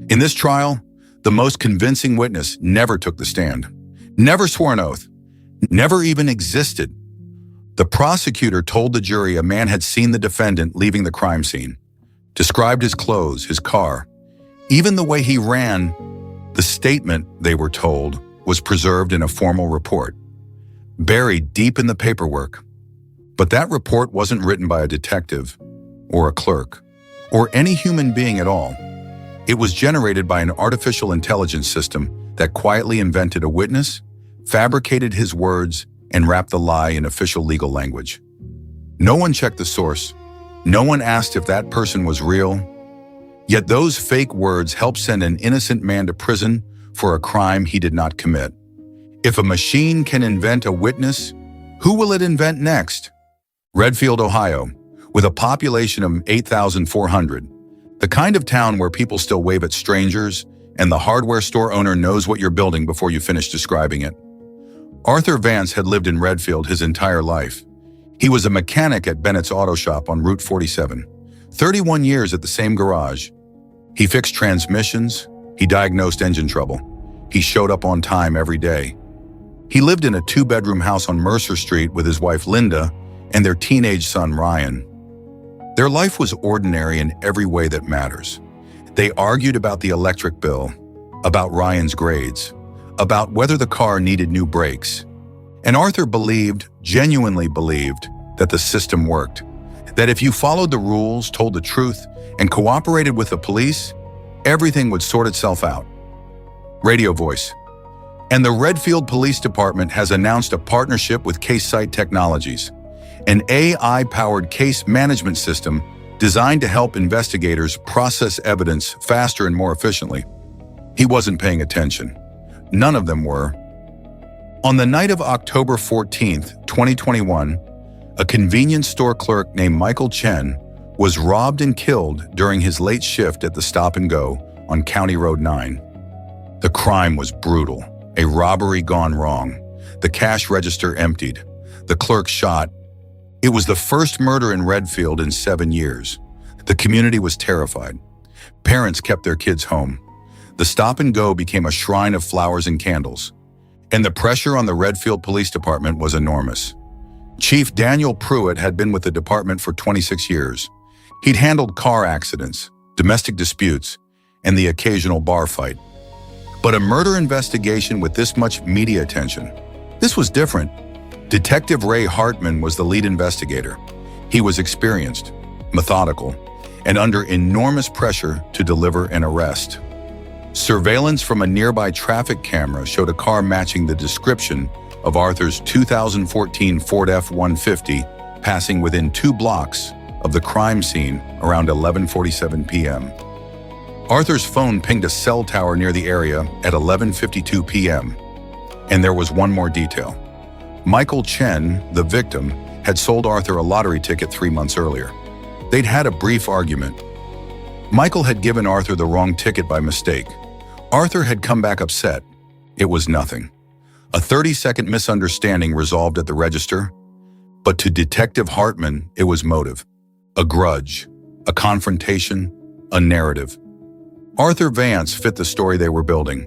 In this trial, the most convincing witness never took the stand, never swore an oath, never even existed. The prosecutor told the jury a man had seen the defendant leaving the crime scene, described his clothes, his car, even the way he ran. The statement, they were told, was preserved in a formal report, buried deep in the paperwork. But that report wasn't written by a detective or a clerk or any human being at all. It was generated by an artificial intelligence system that quietly invented a witness, fabricated his words, and wrapped the lie in official legal language. No one checked the source. No one asked if that person was real. Yet those fake words helped send an innocent man to prison for a crime he did not commit. If a machine can invent a witness, who will it invent next? Redfield, Ohio, with a population of 8,400, the kind of town where people still wave at strangers and the hardware store owner knows what you're building before you finish describing it. Arthur Vance had lived in Redfield his entire life. He was a mechanic at Bennett's Auto Shop on Route 47, 31 years at the same garage. He fixed transmissions, he diagnosed engine trouble. He showed up on time every day. He lived in a 2-bedroom house on Mercer Street with his wife Linda and their teenage son Ryan. Their life was ordinary in every way that matters. They argued about the electric bill, about Ryan's grades, about whether the car needed new brakes. And Arthur genuinely believed, that the system worked, that if you followed the rules, told the truth, and cooperated with the police, everything would sort itself out. Radio voice. And the Redfield Police Department has announced a partnership with CaseSight Technologies, an AI-powered case management system designed to help investigators process evidence faster and more efficiently. He wasn't paying attention. None of them were. On the night of October 14th, 2021, a convenience store clerk named Michael Chen was robbed and killed during his late shift at the Stop and Go on County Road 9. The crime was brutal, a robbery gone wrong. The cash register emptied, the clerk shot. It was the first murder in Redfield in 7 years. The community was terrified. Parents kept their kids home. The Stop and Go became a shrine of flowers and candles. And the pressure on the Redfield Police Department was enormous. Chief Daniel Pruitt had been with the department for 26 years. He'd handled car accidents, domestic disputes, and the occasional bar fight. But a murder investigation with this much media attention, this was different. Detective Ray Hartman was the lead investigator. He was experienced, methodical, and under enormous pressure to deliver an arrest. Surveillance from a nearby traffic camera showed a car matching the description of Arthur's 2014 Ford F-150 passing within 2 blocks of the crime scene around 11:47 p.m. Arthur's phone pinged a cell tower near the area at 11:52 p.m. And there was one more detail. Michael Chen, the victim, had sold Arthur a lottery ticket 3 months earlier. They'd had a brief argument. Michael had given Arthur the wrong ticket by mistake. Arthur had come back upset. It was nothing. A 30-second misunderstanding resolved at the register. But to Detective Hartman, it was motive. A grudge, a confrontation, a narrative. Arthur Vance fit the story they were building.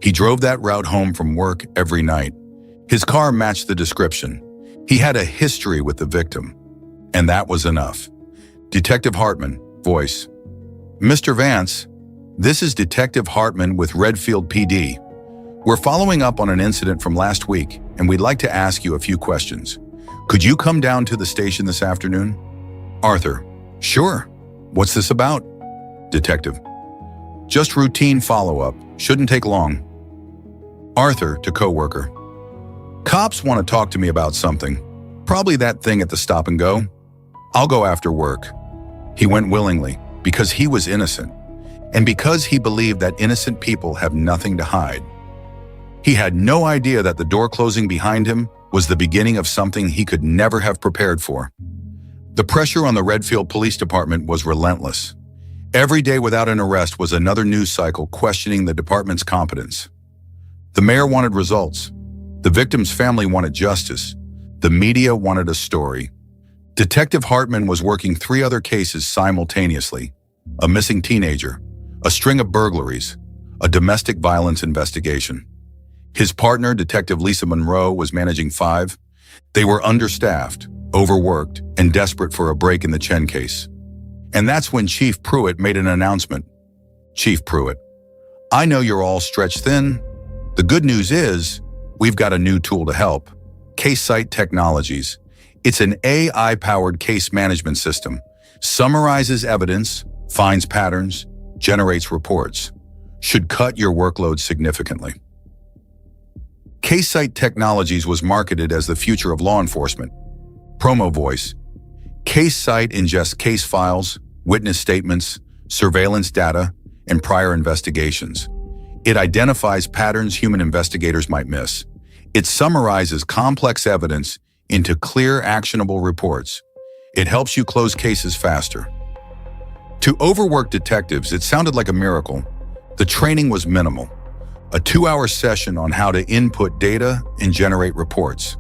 He drove that route home from work every night. His car matched the description. He had a history with the victim. And that was enough. Detective Hartman, voice. Mr. Vance, this is Detective Hartman with Redfield PD. We're following up on an incident from last week, and we'd like to ask you a few questions. Could you come down to the station this afternoon? Arthur, sure. What's this about? Detective, just routine follow-up. Shouldn't take long. Arthur to coworker. Cops want to talk to me about something. Probably that thing at the Stop and Go. I'll go after work. He went willingly because he was innocent and because he believed that innocent people have nothing to hide. He had no idea that the door closing behind him was the beginning of something he could never have prepared for. The pressure on the Redfield Police Department was relentless. Every day without an arrest was another news cycle questioning the department's competence. The mayor wanted results. The victim's family wanted justice. The media wanted a story. Detective Hartman was working 3 other cases simultaneously. A missing teenager, a string of burglaries, a domestic violence investigation. His partner, Detective Lisa Monroe, was managing 5. They were understaffed, overworked, and desperate for a break in the Chen case. And that's when Chief Pruitt made an announcement. Chief Pruitt, I know you're all stretched thin. The good news is, we've got a new tool to help. CaseSight Technologies. It's an AI-powered case management system. Summarizes evidence, finds patterns, generates reports. Should cut your workload significantly. CaseSight Technologies was marketed as the future of law enforcement. Promo voice. CaseSight ingests case files, witness statements, surveillance data, and prior investigations. It identifies patterns human investigators might miss. It summarizes complex evidence into clear, actionable reports. It helps you close cases faster. To overworked detectives, it sounded like a miracle. The training was minimal. A 2-hour session on how to input data and generate reports.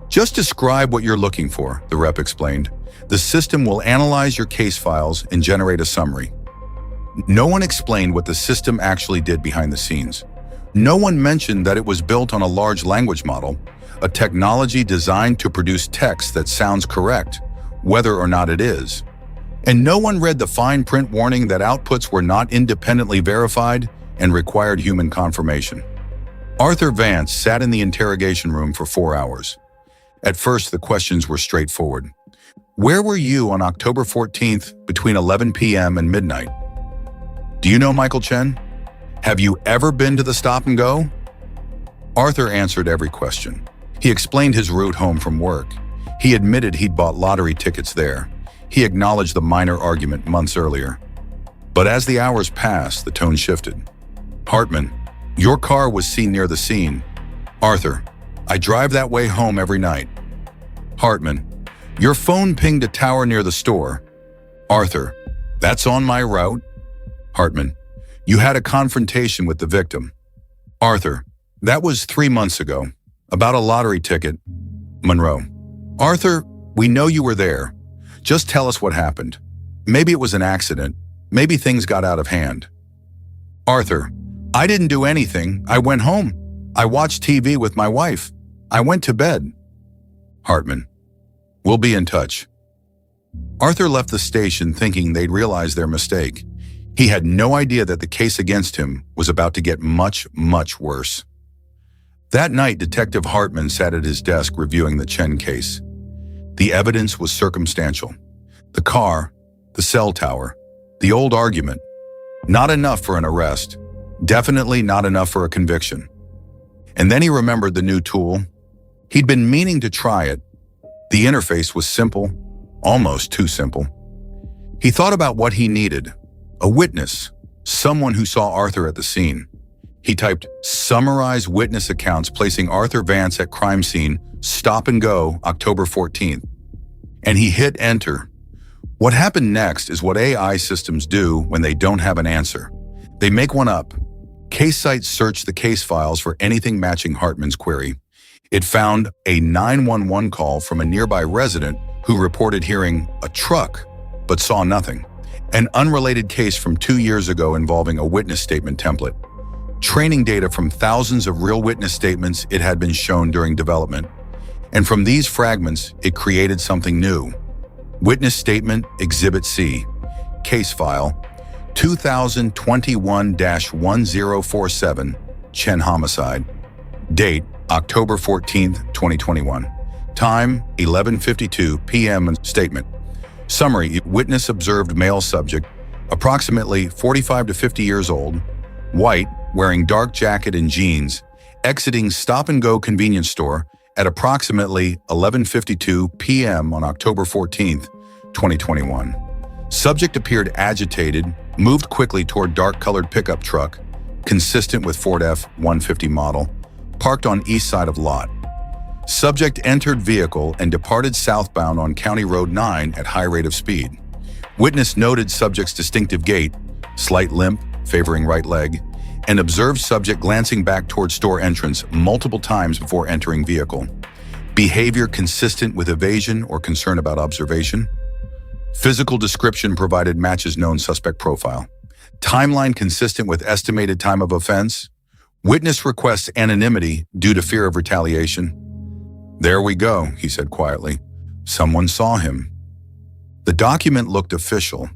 Just describe what you're looking for, the rep explained. The system will analyze your case files and generate a summary. No one explained what the system actually did behind the scenes. No one mentioned that it was built on a large language model, a technology designed to produce text that sounds correct, whether or not it is. And no one read the fine print warning that outputs were not independently verified and required human confirmation. Arthur Vance sat in the interrogation room for 4 hours. At first, the questions were straightforward. Where were you on October 14th between 11 p.m. and midnight? Do you know Michael Chen? Have you ever been to the Stop and Go? Arthur answered every question. He explained his route home from work. He admitted he'd bought lottery tickets there. He acknowledged the minor argument months earlier. But as the hours passed, the tone shifted. Hartman, your car was seen near the scene. Arthur, I drive that way home every night. Hartman, your phone pinged a tower near the store. Arthur, that's on my route. Hartman, you had a confrontation with the victim. Arthur, that was 3 months ago, about a lottery ticket. Monroe, Arthur, we know you were there. Just tell us what happened. Maybe it was an accident. Maybe things got out of hand. Arthur, I didn't do anything. I went home. I watched TV with my wife. I went to bed. Hartman, we'll be in touch. Arthur left the station thinking they'd realized their mistake. He had no idea that the case against him was about to get much, much worse. That night, Detective Hartman sat at his desk reviewing the Chen case. The evidence was circumstantial. The car, the cell tower, the old argument. Not enough for an arrest. Definitely not enough for a conviction. And then he remembered the new tool. He'd been meaning to try it. The interface was simple, almost too simple. He thought about what he needed. A witness, someone who saw Arthur at the scene. He typed, summarize witness accounts placing Arthur Vance at crime scene, Stop and Go, October 14th. And he hit enter. What happened next is what AI systems do when they don't have an answer. They make one up. CaseSight searched the case files for anything matching Hartman's query. It found a 911 call from a nearby resident who reported hearing a truck, but saw nothing. An unrelated case from 2 years ago involving a witness statement template. Training data from thousands of real witness statements it had been shown during development. And from these fragments, it created something new. Witness Statement Exhibit C, Case File, 2021-1047, Chen Homicide. Date, October 14th, 2021. Time, 11:52 p.m. Statement. Summary, witness observed male subject, approximately 45 to 50 years old, white, wearing dark jacket and jeans, exiting Stop and Go convenience store at approximately 11:52 p.m. on October 14th, 2021. Subject appeared agitated, moved quickly toward dark-colored pickup truck, consistent with Ford F-150 model, parked on east side of lot. Subject entered vehicle and departed southbound on County Road 9 at high rate of speed. Witness noted subject's distinctive gait, slight limp, favoring right leg, and observed subject glancing back toward store entrance multiple times before entering vehicle. Behavior consistent with evasion or concern about observation. Physical description provided matches known suspect profile. Timeline consistent with estimated time of offense. Witness requests anonymity due to fear of retaliation. There we go, he said quietly. Someone saw him. The document looked official.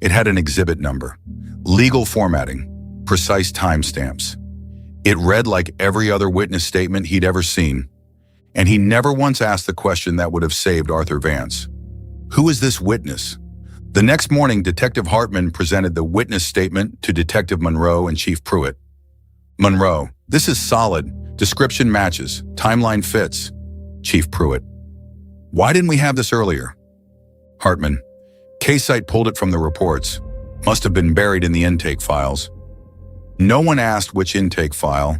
It had an exhibit number, legal formatting, precise timestamps. It read like every other witness statement he'd ever seen. And he never once asked the question that would have saved Arthur Vance. Who is this witness? The next morning, Detective Hartman presented the witness statement to Detective Monroe and Chief Pruitt. Monroe, this is solid. Description matches. Timeline fits. Chief Pruitt. Why didn't we have this earlier? Hartman. CaseSight pulled it from the reports. Must have been buried in the intake files. No one asked which intake file.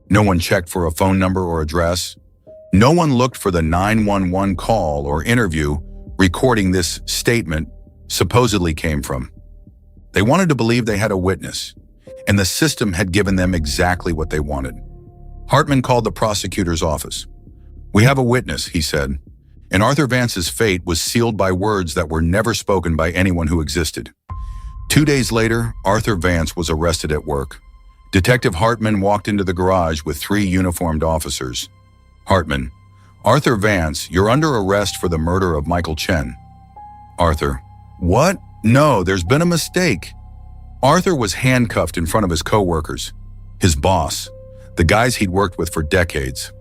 No one checked for a phone number or address. No one looked for the 911 call or interview recording this statement supposedly came from. They wanted to believe they had a witness, and the system had given them exactly what they wanted. Hartman called the prosecutor's office. We have a witness, he said, and Arthur Vance's fate was sealed by words that were never spoken by anyone who existed. 2 days later, Arthur Vance was arrested at work. Detective Hartman walked into the garage with 3 uniformed officers. Hartman, Arthur Vance, you're under arrest for the murder of Michael Chen. Arthur, what? No, there's been a mistake. Arthur was handcuffed in front of his co-workers, his boss, the guys he'd worked with for decades.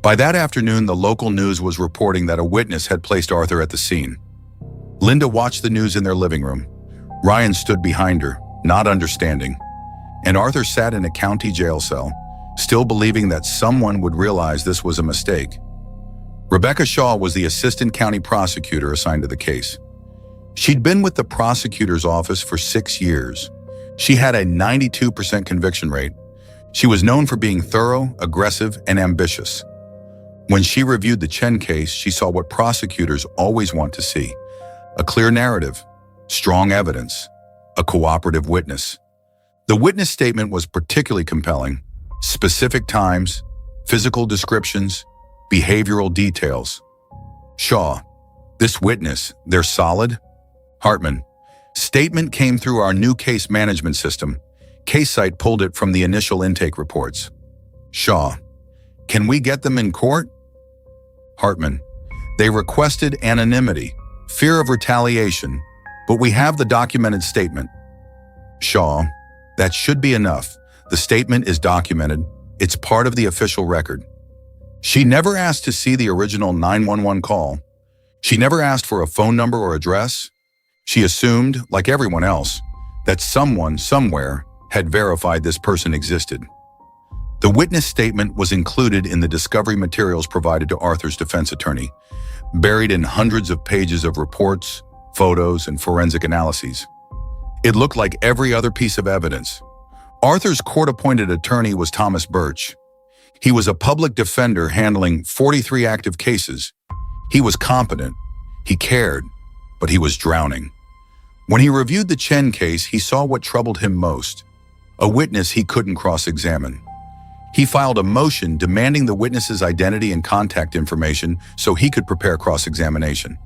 By that afternoon, the local news was reporting that a witness had placed Arthur at the scene. Linda watched the news in their living room. Ryan stood behind her, not understanding. And Arthur sat in a county jail cell, still believing that someone would realize this was a mistake. Rebecca Shaw was the assistant county prosecutor assigned to the case. She'd been with the prosecutor's office for 6 years. She had a 92% conviction rate. She was known for being thorough, aggressive, and ambitious. When she reviewed the Chen case, she saw what prosecutors always want to see: a clear narrative, strong evidence, a cooperative witness. The witness statement was particularly compelling. Specific times, physical descriptions, behavioral details. Shaw, this witness, they're solid? Hartman, statement came through our new case management system. CaseSight pulled it from the initial intake reports. Shaw, can we get them in court? Hartman, they requested anonymity, fear of retaliation, but we have the documented statement. Shaw, that should be enough. The statement is documented. It's part of the official record. She never asked to see the original 911 call. She never asked for a phone number or address. She assumed, like everyone else, that someone, somewhere, had verified this person existed. The witness statement was included in the discovery materials provided to Arthur's defense attorney, buried in hundreds of pages of reports, photos, and forensic analyses. It looked like every other piece of evidence. Arthur's court-appointed attorney was Thomas Birch. He was a public defender handling 43 active cases. He was competent. He cared, but he was drowning. When he reviewed the Chen case, he saw what troubled him most: a witness he couldn't cross-examine. He filed a motion demanding the witness's identity and contact information so he could prepare cross-examination.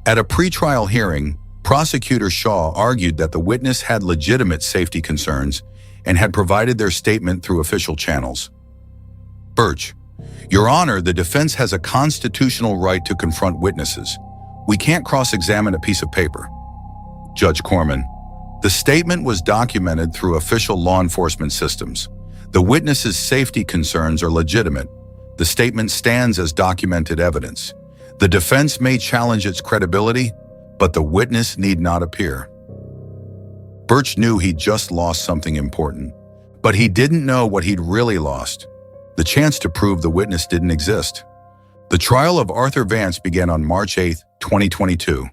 At a pretrial hearing, Prosecutor Shaw argued that the witness had legitimate safety concerns and had provided their statement through official channels. Birch, Your Honor, the defense has a constitutional right to confront witnesses. We can't cross-examine a piece of paper. Judge Korman, the statement was documented through official law enforcement systems. The witness's safety concerns are legitimate. The statement stands as documented evidence. The defense may challenge its credibility, but the witness need not appear. Birch knew he'd just lost something important, but he didn't know what he'd really lost: the chance to prove the witness didn't exist. The trial of Arthur Vance began on March 8, 2022.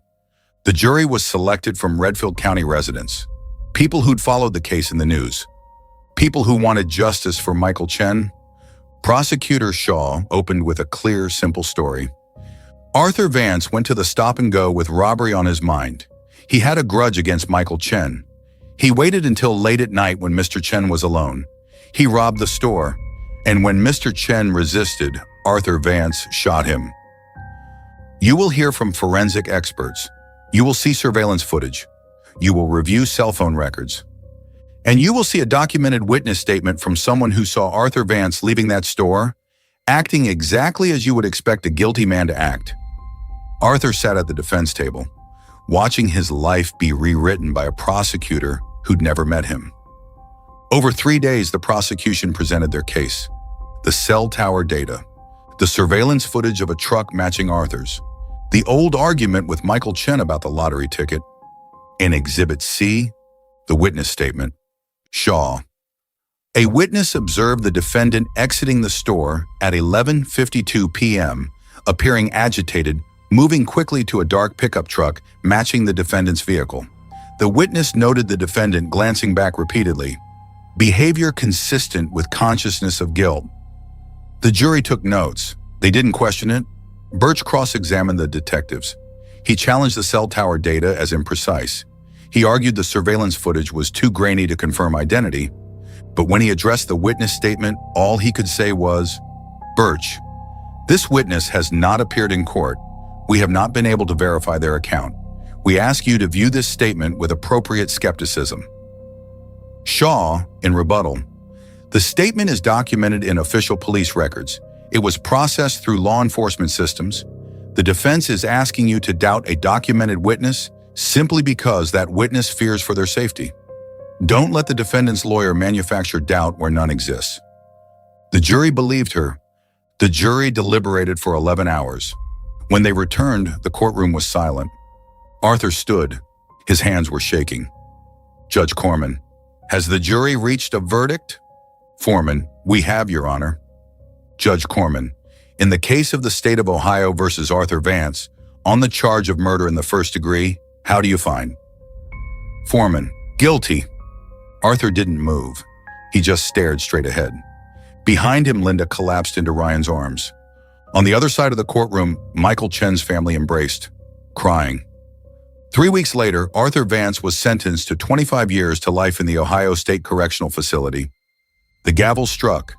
The jury was selected from Redfield County residents, people who'd followed the case in the news, people who wanted justice for Michael Chen. Prosecutor Shaw opened with a clear, simple story. Arthur Vance went to the stop and go with robbery on his mind. He had a grudge against Michael Chen. He waited until late at night when Mr. Chen was alone. He robbed the store, and when Mr. Chen resisted, Arthur Vance shot him. You will hear from forensic experts. You will see surveillance footage. You will review cell phone records. And you will see a documented witness statement from someone who saw Arthur Vance leaving that store, acting exactly as you would expect a guilty man to act. Arthur sat at the defense table, watching his life be rewritten by a prosecutor who'd never met him. Over 3 days, the prosecution presented their case. The cell tower data, the surveillance footage of a truck matching Arthur's, the old argument with Michael Chen about the lottery ticket, and Exhibit C, the witness statement. Shaw. A witness observed the defendant exiting the store at 11:52 p.m., appearing agitated, moving quickly to a dark pickup truck matching the defendant's vehicle. The witness noted the defendant glancing back repeatedly, behavior consistent with consciousness of guilt. The jury took notes. They didn't question it. Birch cross-examined the detectives. He challenged the cell tower data as imprecise. He argued the surveillance footage was too grainy to confirm identity, but when he addressed the witness statement, all he could say was, "Birch, this witness has not appeared in court. We have not been able to verify their account. We ask you to view this statement with appropriate skepticism." Shaw, in rebuttal, the statement is documented in official police records. It was processed through law enforcement systems. The defense is asking you to doubt a documented witness simply because that witness fears for their safety. Don't let the defendant's lawyer manufacture doubt where none exists. The jury believed her. The jury deliberated for 11 hours. When they returned, the courtroom was silent. Arthur stood. His hands were shaking. Judge Korman, has the jury reached a verdict? Foreman, we have, Your Honor. Judge Korman, in the case of the state of Ohio versus Arthur Vance, on the charge of murder in the first degree, how do you find? Foreman, guilty. Arthur didn't move. He just stared straight ahead. Behind him, Linda collapsed into Ryan's arms. On the other side of the courtroom, Michael Chen's family embraced, crying. 3 weeks later, Arthur Vance was sentenced to 25 years to life in the Ohio State Correctional Facility. The gavel struck,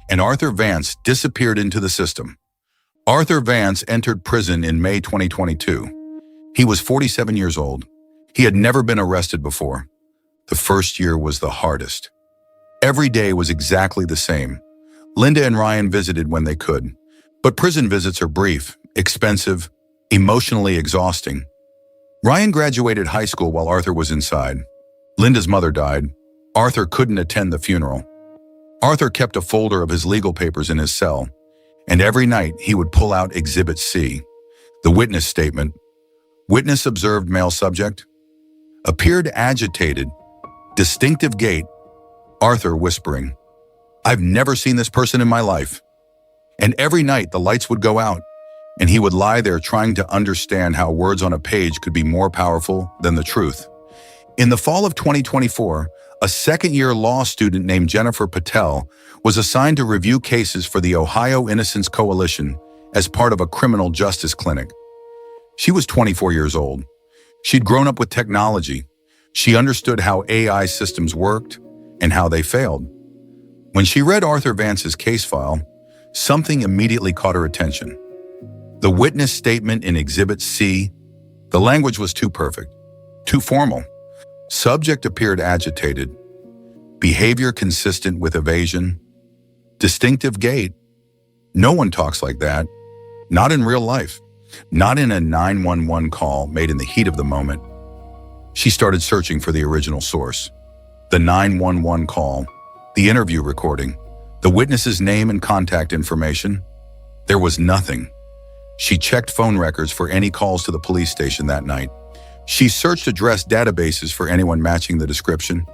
and Arthur Vance disappeared into the system. Arthur Vance entered prison in May 2022. He was 47 years old. He had never been arrested before. The first year was the hardest. Every day was exactly the same. Linda and Ryan visited when they could. But prison visits are brief, expensive, emotionally exhausting. Ryan graduated high school while Arthur was inside. Linda's mother died. Arthur couldn't attend the funeral. Arthur kept a folder of his legal papers in his cell, and every night he would pull out Exhibit C, the witness statement. Witness observed male subject. Appeared agitated. Distinctive gait. Arthur whispering, "I've never seen this person in my life." And every night the lights would go out, and he would lie there trying to understand how words on a page could be more powerful than the truth. In the fall of 2024, a second-year law student named Jennifer Patel was assigned to review cases for the Ohio Innocence Coalition as part of a criminal justice clinic. She was 24 years old. She'd grown up with technology. She understood how AI systems worked and how they failed. When she read Arthur Vance's case file, something immediately caught her attention. The witness statement in Exhibit C, the language was too perfect, too formal. Subject appeared agitated. Behavior consistent with evasion. Distinctive gait. No one talks like that. Not in real life. Not in a 911 call made in the heat of the moment. She started searching for the original source. The 911 call, the interview recording, the witness's name and contact information. There was nothing. She checked phone records for any calls to the police station that night. She searched address databases for anyone matching the description.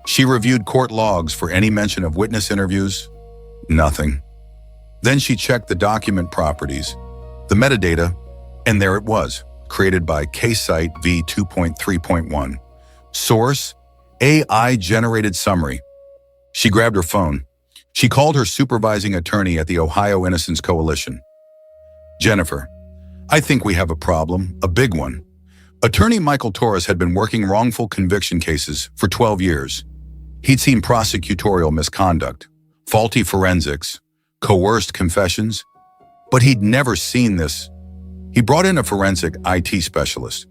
She reviewed court logs for any mention of witness interviews. Nothing. Then she checked the document properties, the metadata, and there it was, created by CaseSight v2.3.1. Source, AI-generated summary. She grabbed her phone. She called her supervising attorney at the Ohio Innocence Coalition. "Jennifer, I think we have a problem, a big one." Attorney Michael Torres had been working wrongful conviction cases for 12 years. He'd seen prosecutorial misconduct, faulty forensics, coerced confessions, but he'd never seen this. He brought in a forensic IT specialist.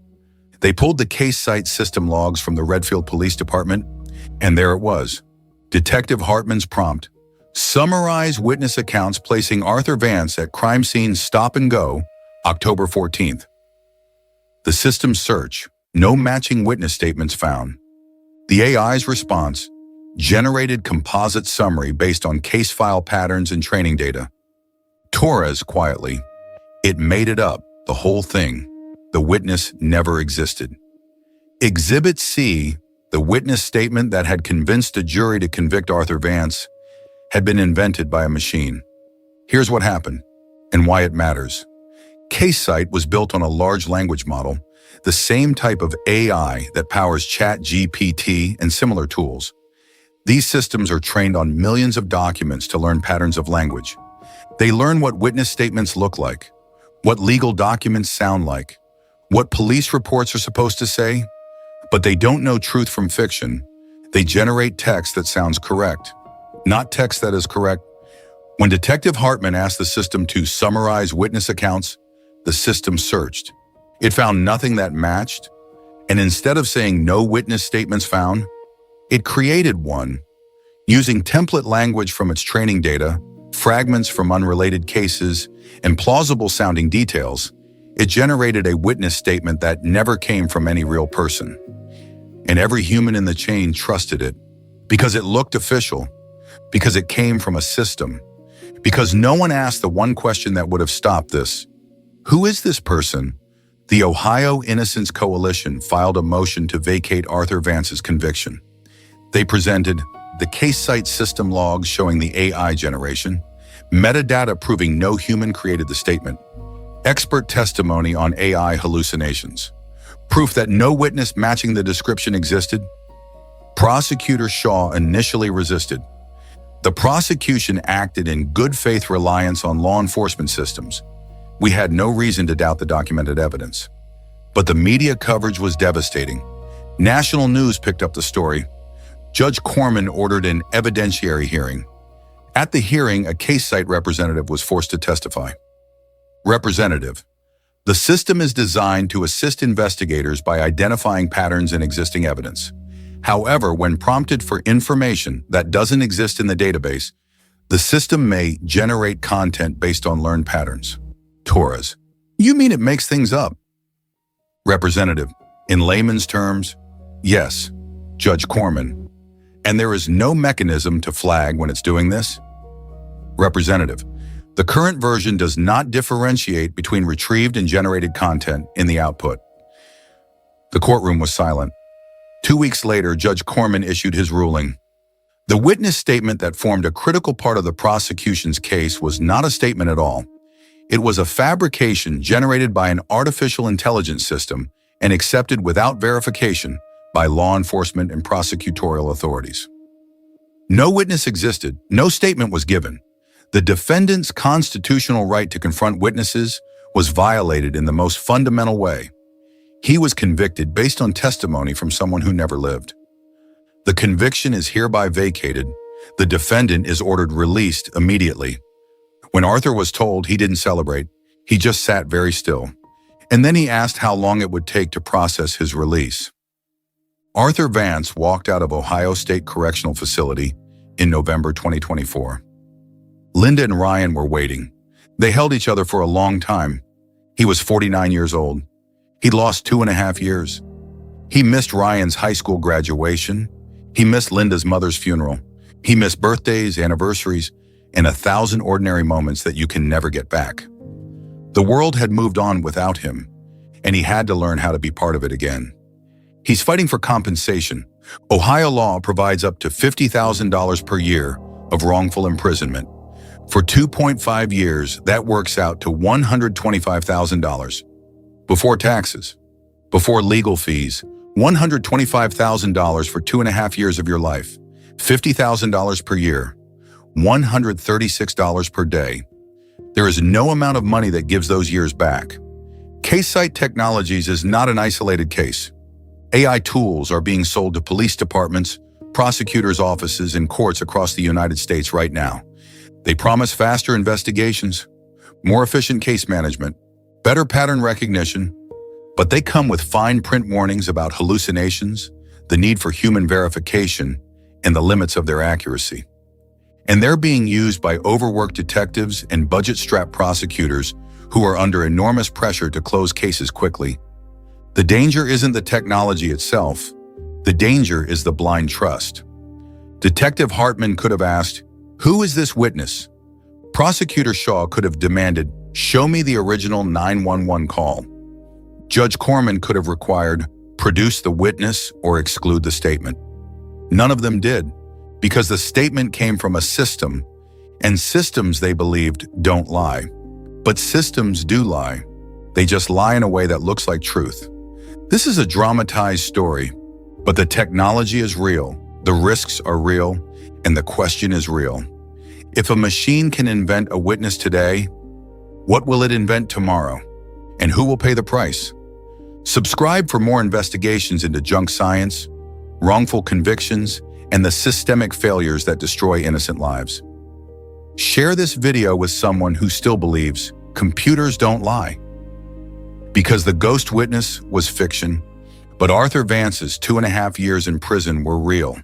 They pulled the CaseSight system logs from the Redfield Police Department, And there it was. Detective Hartman's prompt. Summarize witness accounts placing Arthur Vance at crime scene stop and go, October 14th. The system's search. No matching witness statements found. The AI's response. Generated composite summary based on case file patterns and training data. Torres quietly. It made it up, the whole thing. The witness never existed. Exhibit C, the witness statement that had convinced a jury to convict Arthur Vance, had been invented by a machine. Here's what happened, and why it matters. CaseSight was built on a large language model, the same type of AI that powers ChatGPT and similar tools. These systems are trained on millions of documents to learn patterns of language. They learn what witness statements look like, what legal documents sound like, what police reports are supposed to say, but they don't know truth from fiction. They generate text that sounds correct, not text that is correct. When Detective Hartman asked the system to summarize witness accounts, the system searched. It found nothing that matched, and instead of saying no witness statements found, it created one. Using template language from its training data, fragments from unrelated cases, and plausible-sounding details, it generated a witness statement that never came from any real person. And every human in the chain trusted it, because it looked official, because it came from a system, because no one asked the one question that would have stopped this. Who is this person? The Ohio Innocence Coalition filed a motion to vacate Arthur Vance's conviction. They presented the CaseSight system logs showing the AI generation, metadata proving no human created the statement, expert testimony on AI hallucinations, proof that no witness matching the description existed. Prosecutor Shaw initially resisted. The prosecution acted in good faith reliance on law enforcement systems. We had no reason to doubt the documented evidence. But the media coverage was devastating. National news picked up the story. Judge Korman ordered an evidentiary hearing. At the hearing, a CaseSight representative was forced to testify. Representative. The system is designed to assist investigators by identifying patterns in existing evidence. However, when prompted for information that doesn't exist in the database, the system may generate content based on learned patterns. Torres. You mean it makes things up? Representative. In layman's terms, yes. Judge Korman. And there is no mechanism to flag when it's doing this? Representative. The current version does not differentiate between retrieved and generated content in the output. The courtroom was silent. 2 weeks later, Judge Korman issued his ruling. The witness statement that formed a critical part of the prosecution's case was not a statement at all. It was a fabrication generated by an artificial intelligence system and accepted without verification by law enforcement and prosecutorial authorities. No witness existed, no statement was given. The defendant's constitutional right to confront witnesses was violated in the most fundamental way. He was convicted based on testimony from someone who never lived. The conviction is hereby vacated. The defendant is ordered released immediately. When Arthur was told, he didn't celebrate. He just sat very still. And then he asked how long it would take to process his release. Arthur Vance walked out of Ohio State Correctional Facility in November 2024. Linda and Ryan were waiting. They held each other for a long time. He was 49 years old. He'd lost 2.5 years. He missed Ryan's high school graduation. He missed Linda's mother's funeral. He missed birthdays, anniversaries, and 1,000 ordinary moments that you can never get back. The world had moved on without him, and he had to learn how to be part of it again. He's fighting for compensation. Ohio law provides up to $50,000 per year of wrongful imprisonment. For 2.5 years, that works out to $125,000. Before taxes, before legal fees, $125,000 for 2.5 years of your life, $50,000 per year, $136 per day. There is no amount of money that gives those years back. CaseSight Technologies is not an isolated case. AI tools are being sold to police departments, prosecutors' offices, and courts across the United States right now. They promise faster investigations, more efficient case management, better pattern recognition, but they come with fine print warnings about hallucinations, the need for human verification, and the limits of their accuracy. And they're being used by overworked detectives and budget-strapped prosecutors who are under enormous pressure to close cases quickly. The danger isn't the technology itself. The danger is the blind trust. Detective Hartman could have asked, "Who is this witness?" Prosecutor Shaw could have demanded, "Show me the original 911 call." Judge Korman could have required, "Produce the witness or exclude the statement." None of them did, because the statement came from a system, and systems, they believed, don't lie. But systems do lie. They just lie in a way that looks like truth. This is a dramatized story, but the technology is real, the risks are real, and the question is real. If a machine can invent a witness today, what will it invent tomorrow? And who will pay the price? Subscribe for more investigations into junk science, wrongful convictions, and the systemic failures that destroy innocent lives. Share this video with someone who still believes computers don't lie. Because the ghost witness was fiction, but Arthur Vance's 2.5 years in prison were real.